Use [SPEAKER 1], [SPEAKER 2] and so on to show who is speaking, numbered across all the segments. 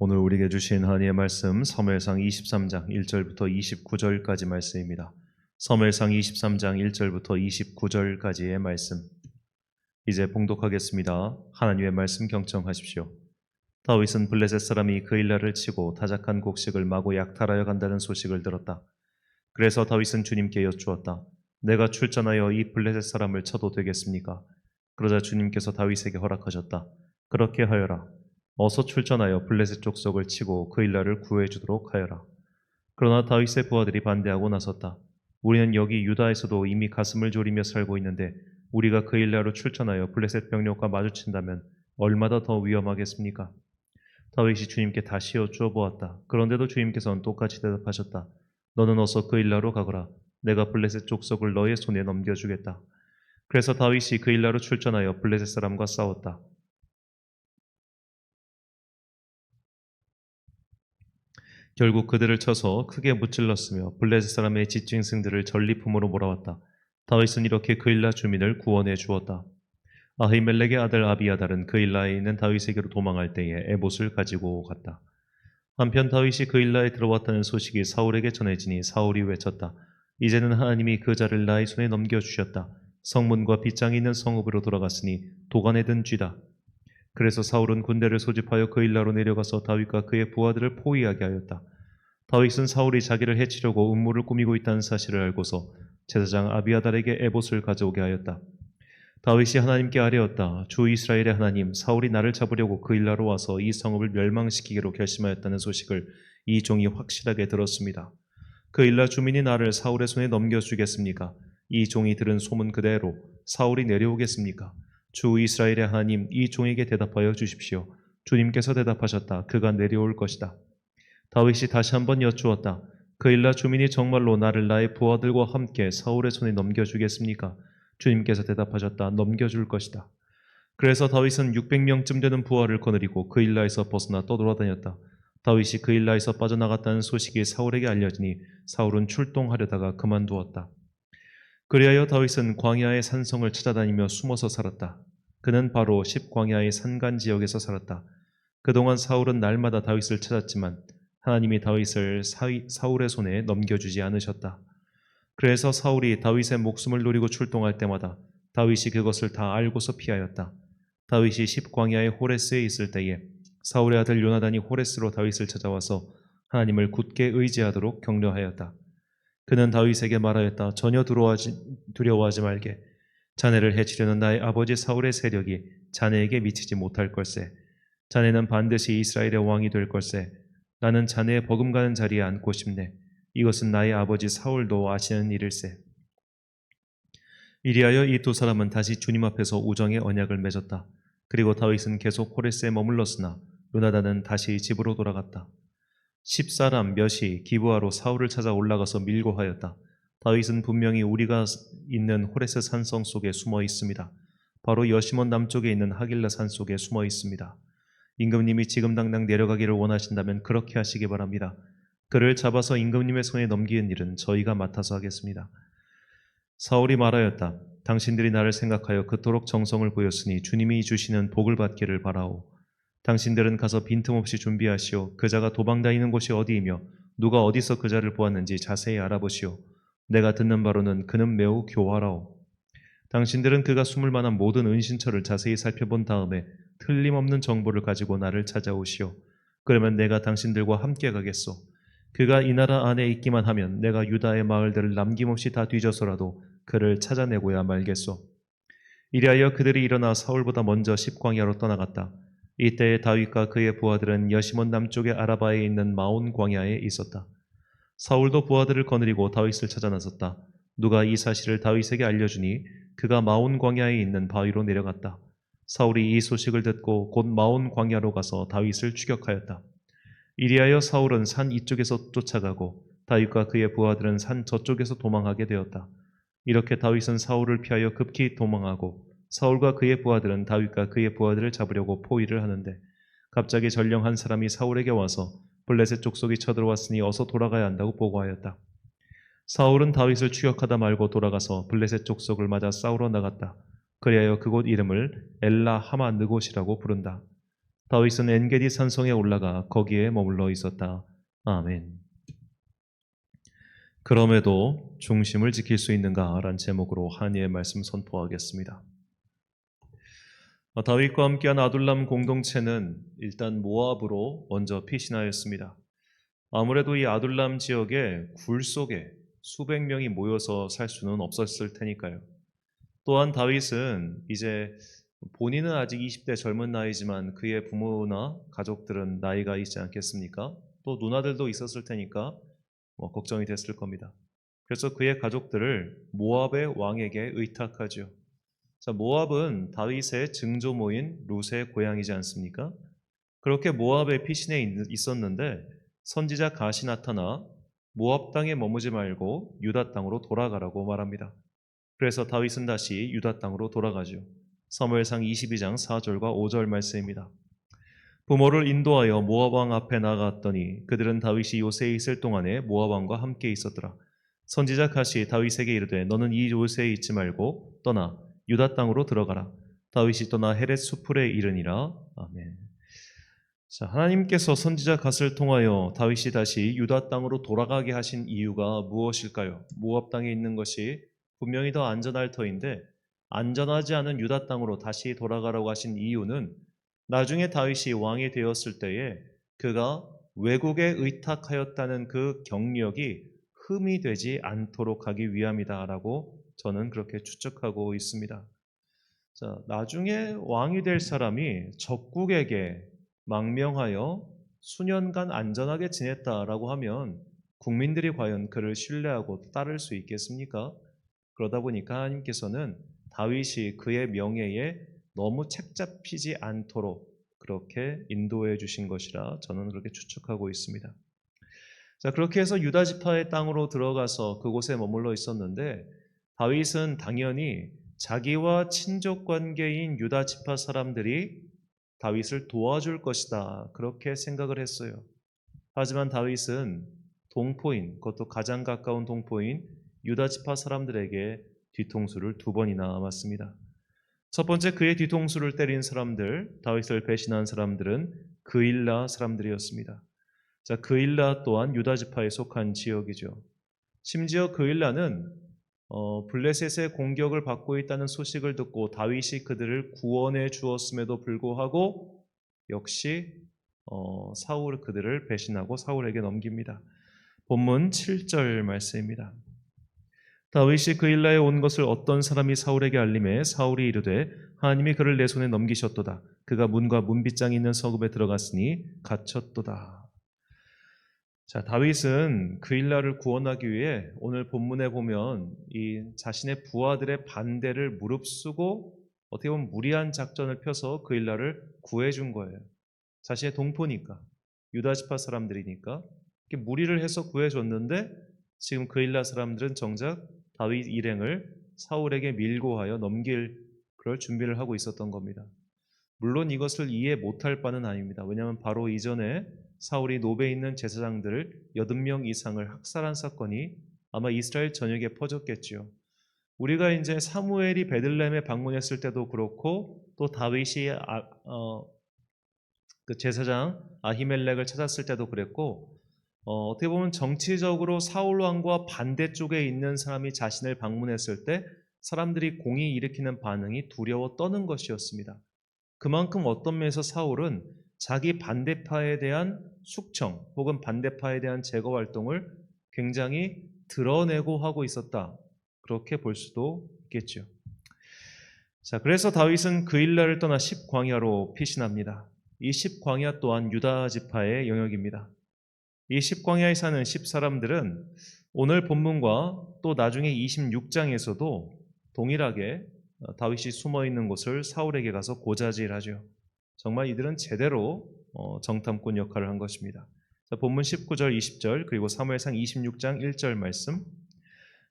[SPEAKER 1] 오늘 우리에게 주신 하나님의 말씀 사무엘상 23장 1절부터 29절까지 말씀입니다. 사무엘상 23장 1절부터 29절까지의 말씀. 이제 봉독하겠습니다. 하나님의 말씀 경청하십시오. 다윗은 블레셋 사람이 그일라를 치고 타작한 곡식을 마구 약탈하여 간다는 소식을 들었다. 그래서 다윗은 주님께 여쭈었다. 내가 출전하여 이 블레셋 사람을 쳐도 되겠습니까? 그러자 주님께서 다윗에게 허락하셨다. 그렇게 하여라. 어서 출전하여 블레셋 족속을 치고 그일라를 구해주도록 하여라. 그러나 다윗의 부하들이 반대하고 나섰다. 우리는 여기 유다에서도 이미 가슴을 졸이며 살고 있는데 우리가 그일라로 출전하여 블레셋 병력과 마주친다면 얼마나 더 위험하겠습니까? 다윗이 주님께 다시 여쭈어 보았다. 그런데도 주님께서는 똑같이 대답하셨다. 너는 어서 그일라로 가거라. 내가 블레셋 족속을 너의 손에 넘겨주겠다. 그래서 다윗이 그일라로 출전하여 블레셋 사람과 싸웠다. 결국 그들을 쳐서 크게 무찔렀으며 블레셋 사람의 지칭승들을 전리품으로 몰아왔다. 다윗은 이렇게 그일라 주민을 구원해 주었다. 아히멜렉의 아들 아비아달은 그일라에 있는 다윗에게로 도망할 때에 에봇을 가지고 갔다. 한편 다윗이 그일라에 들어왔다는 소식이 사울에게 전해지니 사울이 외쳤다. 이제는 하나님이 그 자를 나의 손에 넘겨주셨다. 성문과 빗장이 있는 성읍으로 돌아갔으니 도간에 든 쥐다. 그래서 사울은 군대를 소집하여 그일라로 내려가서 다윗과 그의 부하들을 포위하게 하였다. 다윗은 사울이 자기를 해치려고 음모를 꾸미고 있다는 사실을 알고서 제사장 아비아달에게 에봇을 가져오게 하였다. 다윗이 하나님께 아뢰었다. 주 이스라엘의 하나님, 사울이 나를 잡으려고 그일라로 와서 이 성읍을 멸망시키기로 결심하였다는 소식을 이 종이 확실하게 들었습니다. 그일라 주민이 나를 사울의 손에 넘겨주겠습니까? 이 종이 들은 소문 그대로 사울이 내려오겠습니까? 주 이스라엘의 하나님, 이 종에게 대답하여 주십시오. 주님께서 대답하셨다. 그가 내려올 것이다. 다윗이 다시 한번 여쭈었다. 그일라 주민이 정말로 나를 나의 부하들과 함께 사울의 손에 넘겨주겠습니까? 주님께서 대답하셨다. 넘겨줄 것이다. 그래서 다윗은 600명쯤 되는 부하를 거느리고 그일라에서 벗어나 떠돌아다녔다. 다윗이 그일라에서 빠져나갔다는 소식이 사울에게 알려지니 사울은 출동하려다가 그만두었다. 그리하여 다윗은 광야의 산성을 찾아다니며 숨어서 살았다. 그는 바로 십광야의 산간 지역에서 살았다. 그동안 사울은 날마다 다윗을 찾았지만 하나님이 다윗을 사울의 손에 넘겨주지 않으셨다. 그래서 사울이 다윗의 목숨을 노리고 출동할 때마다 다윗이 그것을 다 알고서 피하였다. 다윗이 십광야의 호레스에 있을 때에 사울의 아들 요나단이 호레스로 다윗을 찾아와서 하나님을 굳게 의지하도록 격려하였다. 그는 다윗에게 말하였다. 전혀 두려워하지 말게. 자네를 해치려는 나의 아버지 사울의 세력이 자네에게 미치지 못할 걸세. 자네는 반드시 이스라엘의 왕이 될 걸세. 나는 자네의 버금가는 자리에 앉고 싶네. 이것은 나의 아버지 사울도 아시는 일일세. 이리하여 이 두 사람은 다시 주님 앞에서 우정의 언약을 맺었다. 그리고 다윗은 계속 호레스에 머물렀으나 요나단은 다시 집으로 돌아갔다. 10사람 몇이 기브아로 사울을 찾아 올라가서 밀고 하였다. 다윗은 분명히 우리가 있는 호레스 산성 속에 숨어 있습니다. 바로 여시몬 남쪽에 있는 하길라 산 속에 숨어 있습니다. 임금님이 지금 당장 내려가기를 원하신다면 그렇게 하시기 바랍니다. 그를 잡아서 임금님의 손에 넘기는 일은 저희가 맡아서 하겠습니다. 사울이 말하였다. 당신들이 나를 생각하여 그토록 정성을 보였으니 주님이 주시는 복을 받기를 바라오. 당신들은 가서 빈틈없이 준비하시오. 그자가 도망다니는 곳이 어디이며 누가 어디서 그자를 보았는지 자세히 알아보시오. 내가 듣는 바로는 그는 매우 교활하오. 당신들은 그가 숨을 만한 모든 은신처를 자세히 살펴본 다음에 틀림없는 정보를 가지고 나를 찾아오시오. 그러면 내가 당신들과 함께 가겠소. 그가 이 나라 안에 있기만 하면 내가 유다의 마을들을 남김없이 다 뒤져서라도 그를 찾아내고야 말겠소. 이리하여 그들이 일어나 사울보다 먼저 십광야로 떠나갔다. 이때에 다윗과 그의 부하들은 여시몬 남쪽의 아라바에 있는 마온 광야에 있었다. 사울도 부하들을 거느리고 다윗을 찾아 나섰다. 누가 이 사실을 다윗에게 알려주니 그가 마온 광야에 있는 바위로 내려갔다. 사울이 이 소식을 듣고 곧 마온 광야로 가서 다윗을 추격하였다. 이리하여 사울은 산 이쪽에서 쫓아가고 다윗과 그의 부하들은 산 저쪽에서 도망하게 되었다. 이렇게 다윗은 사울을 피하여 급히 도망하고 사울과 그의 부하들은 다윗과 그의 부하들을 잡으려고 포위를 하는데 갑자기 전령 한 사람이 사울에게 와서 블레셋 족속이 쳐들어왔으니 어서 돌아가야 한다고 보고하였다. 사울은 다윗을 추격하다 말고 돌아가서 블레셋 족속을 맞아 싸우러 나갔다. 그리하여 그곳 이름을 엘라 하마 느곳이라고 부른다. 다윗은 엔게디 산성에 올라가 거기에 머물러 있었다. 아멘. 그럼에도 중심을 지킬 수 있는가라는 제목으로 한이의 말씀 선포하겠습니다. 다윗과 함께한 아둘람 공동체는 일단 모압으로 먼저 피신하였습니다. 아무래도 이 아둘람 지역에 굴 속에 수백 명이 모여서 살 수는 없었을 테니까요. 또한 다윗은 이제 본인은 아직 20대 젊은 나이지만 그의 부모나 가족들은 나이가 있지 않겠습니까? 또 누나들도 있었을 테니까 걱정이 됐을 겁니다. 그래서 그의 가족들을 모압의 왕에게 의탁하죠. 자, 모압은 다윗의 증조모인 룻의 고향이지 않습니까? 그렇게 모압의 피신에 있었는데 선지자 갓이 나타나 모압 땅에 머무지 말고 유다 땅으로 돌아가라고 말합니다. 그래서 다윗은 다시 유다 땅으로 돌아가죠. 사무엘상 22장 4절과 5절 말씀입니다. 부모를 인도하여 모압 왕 앞에 나갔더니 그들은 다윗이 요새에 있을 동안에 모압 왕과 함께 있었더라. 선지자 갓이 다윗에게 이르되 너는 이 요새에 있지 말고 떠나 유다 땅으로 들어가라. 다윗이 떠나 헤렛 수풀에 이르니라. 아멘. 자, 하나님께서 선지자 갓을 통하여 다윗이 다시 유다 땅으로 돌아가게 하신 이유가 무엇일까요? 모압 땅에 있는 것이 분명히 더 안전할 터인데 안전하지 않은 유다 땅으로 다시 돌아가라고 하신 이유는 나중에 다윗이 왕이 되었을 때에 그가 외국에 의탁하였다는 그 경력이 흠이 되지 않도록 하기 위함이다라고 저는 그렇게 추측하고 있습니다. 자, 나중에 왕이 될 사람이 적국에게 망명하여 수년간 안전하게 지냈다라고 하면 국민들이 과연 그를 신뢰하고 따를 수 있겠습니까? 그러다 보니까 하나님께서는 다윗이 그의 명예에 너무 책잡히지 않도록 그렇게 인도해 주신 것이라 저는 그렇게 추측하고 있습니다. 자, 그렇게 해서 유다 지파의 땅으로 들어가서 그곳에 머물러 있었는데 다윗은 당연히 자기와 친족 관계인 유다 지파 사람들이 다윗을 도와줄 것이다 그렇게 생각을 했어요. 하지만 다윗은 동포인, 그것도 가장 가까운 동포인 유다 지파 사람들에게 뒤통수를 2번이나 맞습니다. 첫 번째 그의 뒤통수를 때린 사람들, 다윗을 배신한 사람들은 그일라 사람들이었습니다. 자, 그일라 또한 유다 지파에 속한 지역이죠. 심지어 그일라는 블레셋의 공격을 받고 있다는 소식을 듣고 다윗이 그들을 구원해 주었음에도 불구하고 역시 사울 그들을 배신하고 사울에게 넘깁니다. 본문 7절 말씀입니다. 다윗이 그일라에 온 것을 어떤 사람이 사울에게 알림해 사울이 이르되 하나님이 그를 내 손에 넘기셨도다. 그가 문과 문빗장이 있는 서급에 들어갔으니 갇혔도다. 자, 다윗은 그일라를 구원하기 위해 오늘 본문에 보면 이 자신의 부하들의 반대를 무릅쓰고 어떻게 보면 무리한 작전을 펴서 그일라를 구해준 거예요. 자신의 동포니까, 유다 지파 사람들이니까 이렇게 무리를 해서 구해줬는데 지금 그일라 사람들은 정작 다윗 일행을 사울에게 밀고 하여 넘길 그럴 준비를 하고 있었던 겁니다. 물론 이것을 이해 못할 바는 아닙니다. 왜냐하면 바로 이전에 사울이 노베에 있는 제사장들 80명 이상을 학살한 사건이 아마 이스라엘 전역에 퍼졌겠지요. 우리가 이제 사무엘이 베들레헴에 방문했을 때도 그렇고 또 다윗이 그 제사장 아히멜렉을 찾았을 때도 그랬고 어떻게 보면 정치적으로 사울 왕과 반대쪽에 있는 사람이 자신을 방문했을 때 사람들이 공히 일으키는 반응이 두려워 떠는 것이었습니다. 그만큼 어떤 면에서 사울은 자기 반대파에 대한 숙청 혹은 반대파에 대한 제거 활동을 굉장히 드러내고 하고 있었다. 그렇게 볼 수도 있겠죠. 자, 그래서 다윗은 그일라를 떠나 십광야로 피신합니다. 이 십광야 또한 유다 지파의 영역입니다. 이 십광야에 사는 십사람들은 오늘 본문과 또 나중에 26장에서도 동일하게 다윗이 숨어있는 곳을 사울에게 가서 고자질하죠. 정말 이들은 제대로 정탐꾼 역할을 한 것입니다. 자, 본문 19절, 20절 그리고 사무엘상 26장 1절 말씀.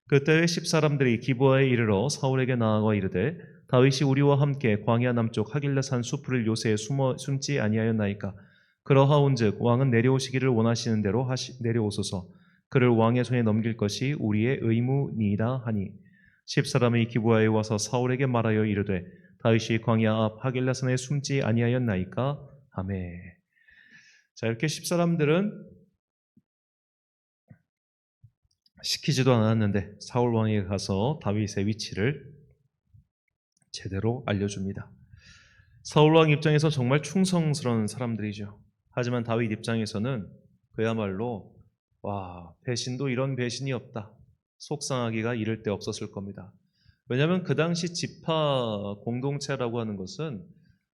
[SPEAKER 1] 그때의 십사람들이 기브아에 이르러 사울에게 나아가 이르되 다윗이 우리와 함께 광야 남쪽 하길라산 수풀을 요새에 숨지 아니하였나이까. 그러하온즉 왕은 내려오시기를 원하시는 대로 내려오소서. 그를 왕의 손에 넘길 것이 우리의 의무니이다 하니 십사람이 기브아에 와서 사울에게 말하여 이르되 다윗이 광야 앞 하길라산에 숨지 아니하였나이까. 아멘. 자, 이렇게 10사람들은 시키지도 않았는데 사울 왕에게 가서 다윗의 위치를 제대로 알려줍니다. 사울 왕 입장에서 정말 충성스러운 사람들이죠. 하지만 다윗 입장에서는 그야말로 배신도 이런 배신이 없다. 속상하기가 이를 데 없었을 겁니다. 왜냐하면 그 당시 지파 공동체라고 하는 것은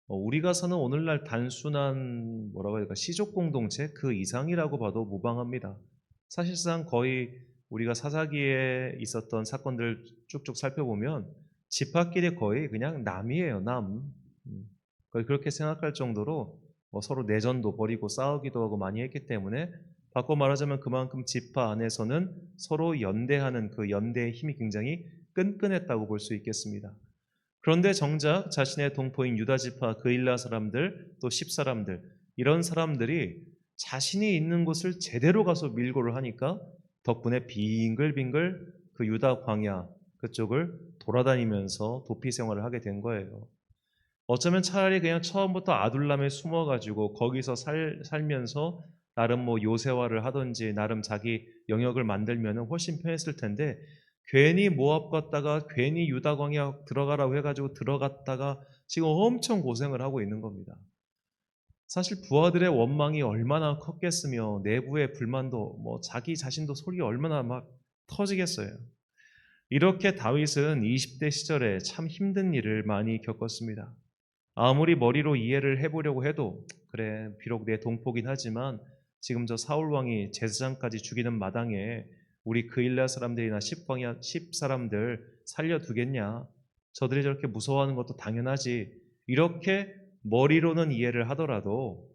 [SPEAKER 1] 우리가 사는 오늘날 단순한 뭐라고 할까 시족 공동체 그 이상이라고 봐도 무방합니다. 사실상 거의 우리가 사사기에 있었던 사건들 쭉쭉 살펴보면 지파끼리 거의 그냥 남이에요, 남. 거의 그렇게 생각할 정도로 서로 내전도 벌이고 싸우기도 하고 많이 했기 때문에 바꿔 말하자면 그만큼 지파 안에서는 서로 연대하는 그 연대의 힘이 굉장히 끈끈했다고 볼 수 있겠습니다. 그런데 정작 자신의 동포인 유다 지파 그일라 사람들 또 10사람들 이런 사람들이 자신이 있는 곳을 제대로 가서 밀고를 하니까 덕분에 빙글빙글 그 유다 광야 그쪽을 돌아다니면서 도피 생활을 하게 된 거예요. 어쩌면 차라리 그냥 처음부터 아둘람에 숨어가지고 거기서 살면서 나름 뭐 요새화를 하든지 나름 자기 영역을 만들면 훨씬 편했을 텐데 괜히 모압 갔다가 괜히 유다 광야 들어가라고 해가지고 들어갔다가 지금 엄청 고생을 하고 있는 겁니다. 사실 부하들의 원망이 얼마나 컸겠으며 내부의 불만도 뭐 자기 자신도 속이 얼마나 막 터지겠어요. 이렇게 다윗은 20대 시절에 참 힘든 일을 많이 겪었습니다. 아무리 머리로 이해를 해보려고 해도 그래 비록 내 동포긴 하지만 지금 저 사울 왕이 제사장까지 죽이는 마당에 우리 그일라 사람들이나 10사람들 살려두겠냐? 저들이 저렇게 무서워하는 것도 당연하지. 이렇게 머리로는 이해를 하더라도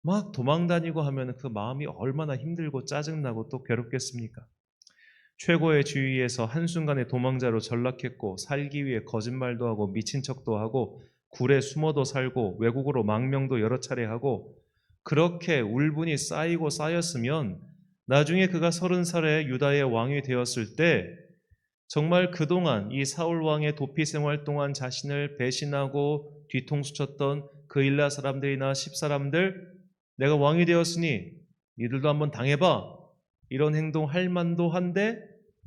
[SPEAKER 1] 막 도망다니고 하면 그 마음이 얼마나 힘들고 짜증나고 또 괴롭겠습니까? 최고의 주위에서 한순간에 도망자로 전락했고 살기 위해 거짓말도 하고 미친 척도 하고 굴에 숨어도 살고 외국으로 망명도 여러 차례 하고 그렇게 울분이 쌓이고 쌓였으면 나중에 그가 30살에 유다의 왕이 되었을 때 정말 그동안 이 사울 왕의 도피 생활 동안 자신을 배신하고 뒤통수 쳤던 그일라 사람들이나 10사람들 내가 왕이 되었으니 니들도 한번 당해봐 이런 행동 할 만도 한데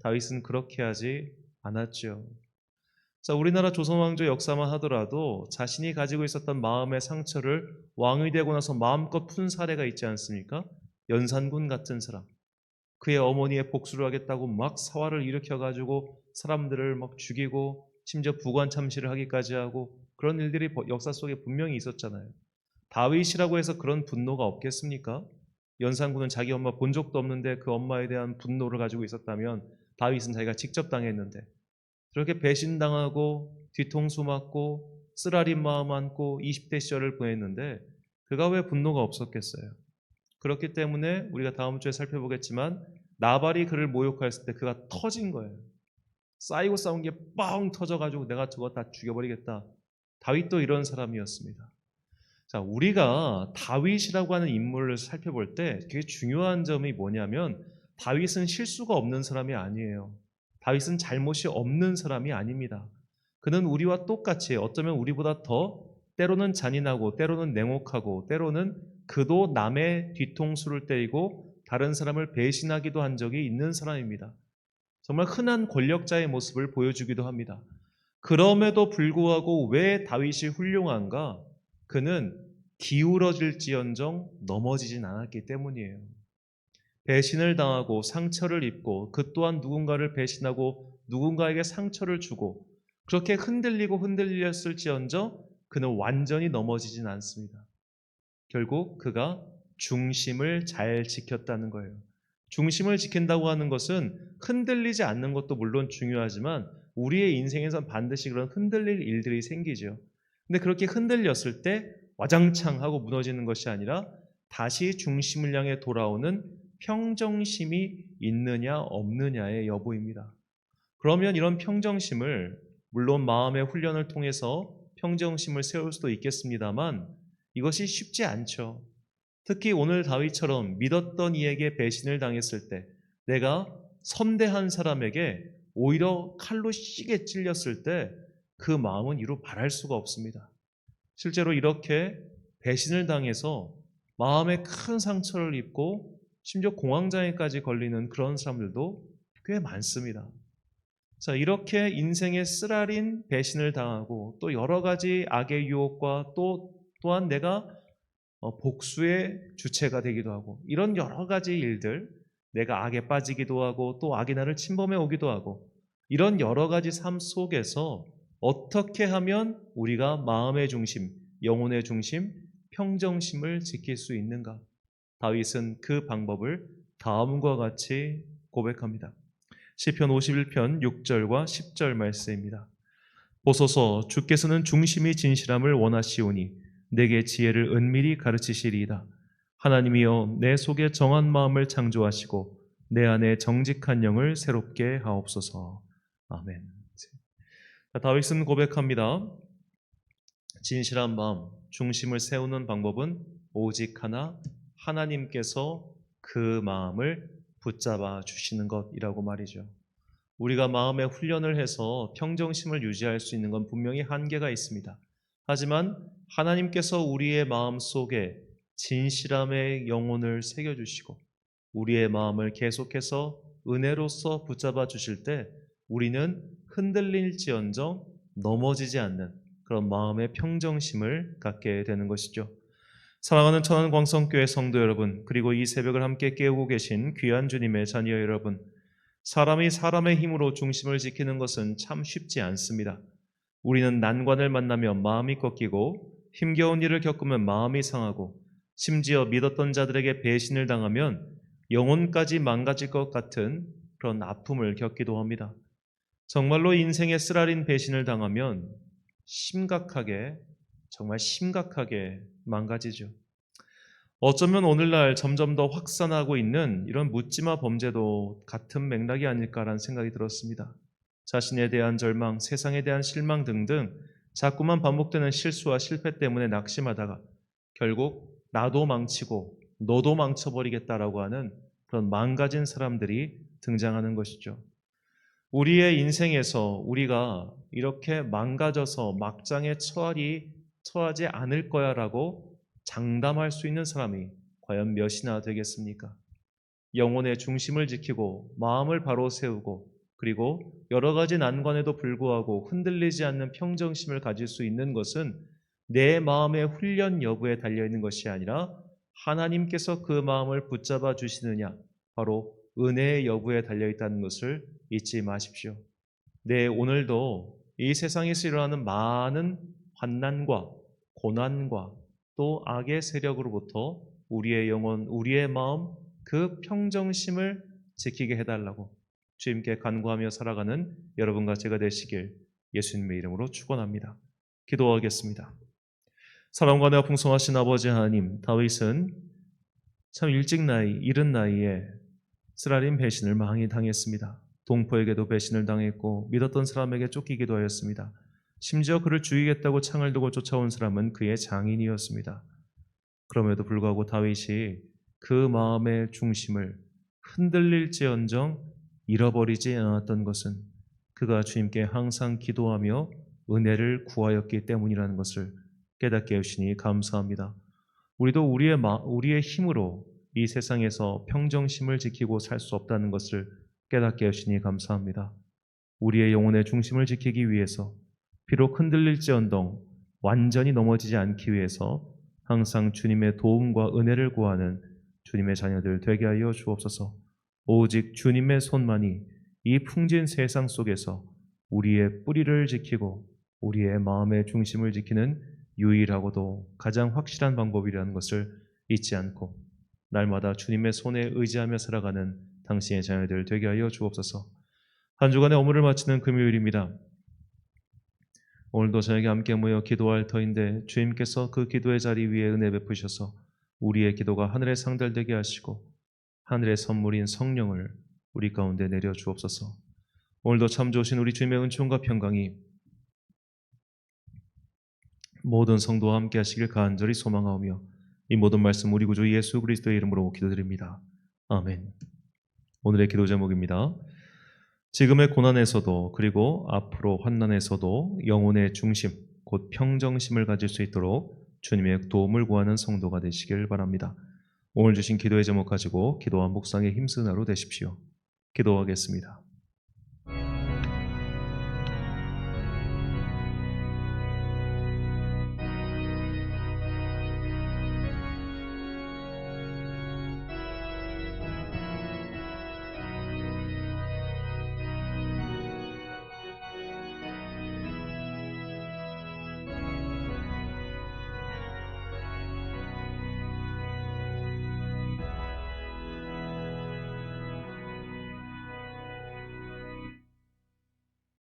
[SPEAKER 1] 다윗은 그렇게 하지 않았죠. 자, 우리나라 조선왕조 역사만 하더라도 자신이 가지고 있었던 마음의 상처를 왕이 되고 나서 마음껏 푼 사례가 있지 않습니까? 연산군 같은 사람. 그의 어머니의 복수를 하겠다고 막 사활을 일으켜가지고 사람들을 막 죽이고 심지어 부관 참시를 하기까지 하고 그런 일들이 역사 속에 분명히 있었잖아요. 다윗이라고 해서 그런 분노가 없겠습니까? 연산군은 자기 엄마 본 적도 없는데 그 엄마에 대한 분노를 가지고 있었다면 다윗은 자기가 직접 당했는데 그렇게 배신당하고 뒤통수 맞고 쓰라린 마음 안고 20대 시절을 보냈는데 그가 왜 분노가 없었겠어요? 그렇기 때문에 우리가 다음 주에 살펴보겠지만 나발이 그를 모욕했을 때 그가 터진 거예요. 쌓이고 쌓은 게 뻥 터져가지고 내가 저거 다 죽여버리겠다. 다윗도 이런 사람이었습니다. 자, 우리가 다윗이라고 하는 인물을 살펴볼 때 되게 중요한 점이 뭐냐면 다윗은 실수가 없는 사람이 아니에요. 다윗은 잘못이 없는 사람이 아닙니다. 그는 우리와 똑같이 어쩌면 우리보다 더 때로는 잔인하고 때로는 냉혹하고 때로는 그도 남의 뒤통수를 때리고 다른 사람을 배신하기도 한 적이 있는 사람입니다. 정말 흔한 권력자의 모습을 보여주기도 합니다. 그럼에도 불구하고 왜 다윗이 훌륭한가? 그는 기울어질지언정 넘어지진 않았기 때문이에요. 배신을 당하고 상처를 입고 그 또한 누군가를 배신하고 누군가에게 상처를 주고 그렇게 흔들리고 흔들렸을지언정 그는 완전히 넘어지진 않습니다. 결국 그가 중심을 잘 지켰다는 거예요. 중심을 지킨다고 하는 것은 흔들리지 않는 것도 물론 중요하지만 우리의 인생에선 반드시 그런 흔들릴 일들이 생기죠. 근데 그렇게 흔들렸을 때 와장창 하고 무너지는 것이 아니라 다시 중심을 향해 돌아오는 평정심이 있느냐 없느냐의 여부입니다. 그러면 이런 평정심을 물론 마음의 훈련을 통해서 평정심을 세울 수도 있겠습니다만 이것이 쉽지 않죠. 특히 오늘 다윗처럼 믿었던 이에게 배신을 당했을 때 내가 선대한 사람에게 오히려 칼로 시게 찔렸을 때 그 마음은 이루 말할 수가 없습니다. 실제로 이렇게 배신을 당해서 마음에 큰 상처를 입고 심지어 공황장애까지 걸리는 그런 사람들도 꽤 많습니다. 자, 이렇게 인생의 쓰라린 배신을 당하고 또 여러 가지 악의 유혹과 또한 내가 복수의 주체가 되기도 하고 이런 여러 가지 일들, 내가 악에 빠지기도 하고 또 악이 나를 침범해 오기도 하고 이런 여러 가지 삶 속에서 어떻게 하면 우리가 마음의 중심, 영혼의 중심, 평정심을 지킬 수 있는가? 다윗은 그 방법을 다음과 같이 고백합니다. 시편 51편 6절과 10절 말씀입니다. 보소서, 주께서는 중심이 진실함을 원하시오니 내게 지혜를 은밀히 가르치시리이다. 하나님이여, 내 속에 정한 마음을 창조하시고 내 안에 정직한 영을 새롭게 하옵소서. 아멘. 다윗은 고백합니다. 진실한 마음, 중심을 세우는 방법은 오직 하나, 하나님께서 그 마음을 붙잡아 주시는 것이라고 말이죠. 우리가 마음의 훈련을 해서 평정심을 유지할 수 있는 건 분명히 한계가 있습니다. 하지만 하나님께서 우리의 마음 속에 진실함의 영혼을 새겨주시고 우리의 마음을 계속해서 은혜로서 붙잡아 주실 때 우리는 흔들릴지언정 넘어지지 않는 그런 마음의 평정심을 갖게 되는 것이죠. 사랑하는 천안광성교회 성도 여러분, 그리고 이 새벽을 함께 깨우고 계신 귀한 주님의 자녀 여러분, 사람이 사람의 힘으로 중심을 지키는 것은 참 쉽지 않습니다. 우리는 난관을 만나면 마음이 꺾이고 힘겨운 일을 겪으면 마음이 상하고 심지어 믿었던 자들에게 배신을 당하면 영혼까지 망가질 것 같은 그런 아픔을 겪기도 합니다. 정말로 인생의 쓰라린 배신을 당하면 정말 심각하게 망가지죠. 어쩌면 오늘날 점점 더 확산하고 있는 이런 묻지마 범죄도 같은 맥락이 아닐까라는 생각이 들었습니다. 자신에 대한 절망, 세상에 대한 실망 등등 자꾸만 반복되는 실수와 실패 때문에 낙심하다가 결국 나도 망치고 너도 망쳐버리겠다라고 하는 그런 망가진 사람들이 등장하는 것이죠. 우리의 인생에서 우리가 이렇게 망가져서 막장에 처하지 않을 거야라고 장담할 수 있는 사람이 과연 몇이나 되겠습니까? 영혼의 중심을 지키고 마음을 바로 세우고 그리고 여러 가지 난관에도 불구하고 흔들리지 않는 평정심을 가질 수 있는 것은 내 마음의 훈련 여부에 달려있는 것이 아니라 하나님께서 그 마음을 붙잡아 주시느냐, 바로 은혜의 여부에 달려있다는 것을 잊지 마십시오. 네, 오늘도 이 세상에서 일어나는 많은 환난과 고난과 또 악의 세력으로부터 우리의 영혼, 우리의 마음, 그 평정심을 지키게 해달라고 주님께 간구하며 살아가는 여러분과 제가 되시길 예수님의 이름으로 축원합니다. 기도하겠습니다. 사랑과 은혜가 풍성하신 아버지 하나님, 다윗은 참 이른 나이에 쓰라린 배신을 많이 당했습니다. 동포에게도 배신을 당했고 믿었던 사람에게 쫓기기도 하였습니다. 심지어 그를 죽이겠다고 창을 들고 쫓아온 사람은 그의 장인이었습니다. 그럼에도 불구하고 다윗이 그 마음의 중심을 흔들릴지언정 잃어버리지 않았던 것은 그가 주님께 항상 기도하며 은혜를 구하였기 때문이라는 것을 깨닫게 해주시니 감사합니다. 우리도 우리의 힘으로 이 세상에서 평정심을 지키고 살 수 없다는 것을 깨닫게 해주시니 감사합니다. 우리의 영혼의 중심을 지키기 위해서 비록 흔들릴지언정 완전히 넘어지지 않기 위해서 항상 주님의 도움과 은혜를 구하는 주님의 자녀들 되게 하여 주옵소서. 오직 주님의 손만이 이 풍진 세상 속에서 우리의 뿌리를 지키고 우리의 마음의 중심을 지키는 유일하고도 가장 확실한 방법이라는 것을 잊지 않고 날마다 주님의 손에 의지하며 살아가는 당신의 자녀들 되게 하여 주옵소서. 한 주간의 업무를 마치는 금요일입니다. 오늘도 저에게 함께 모여 기도할 터인데 주님께서 그 기도의 자리 위에 은혜 베푸셔서 우리의 기도가 하늘에 상달되게 하시고 하늘의 선물인 성령을 우리 가운데 내려 주옵소서. 오늘도 참 좋으신 우리 주님의 은총과 평강이 모든 성도와 함께 하시길 간절히 소망하오며 이 모든 말씀 우리 구주 예수 그리스도의 이름으로 기도드립니다. 아멘. 오늘의 기도 제목입니다. 지금의 고난에서도 그리고 앞으로 환난에서도 영혼의 중심, 곧 평정심을 가질 수 있도록 주님의 도움을 구하는 성도가 되시길 바랍니다. 오늘 주신 기도의 제목 가지고 기도와 묵상에 힘쓰는 하루 되십시오. 기도하겠습니다.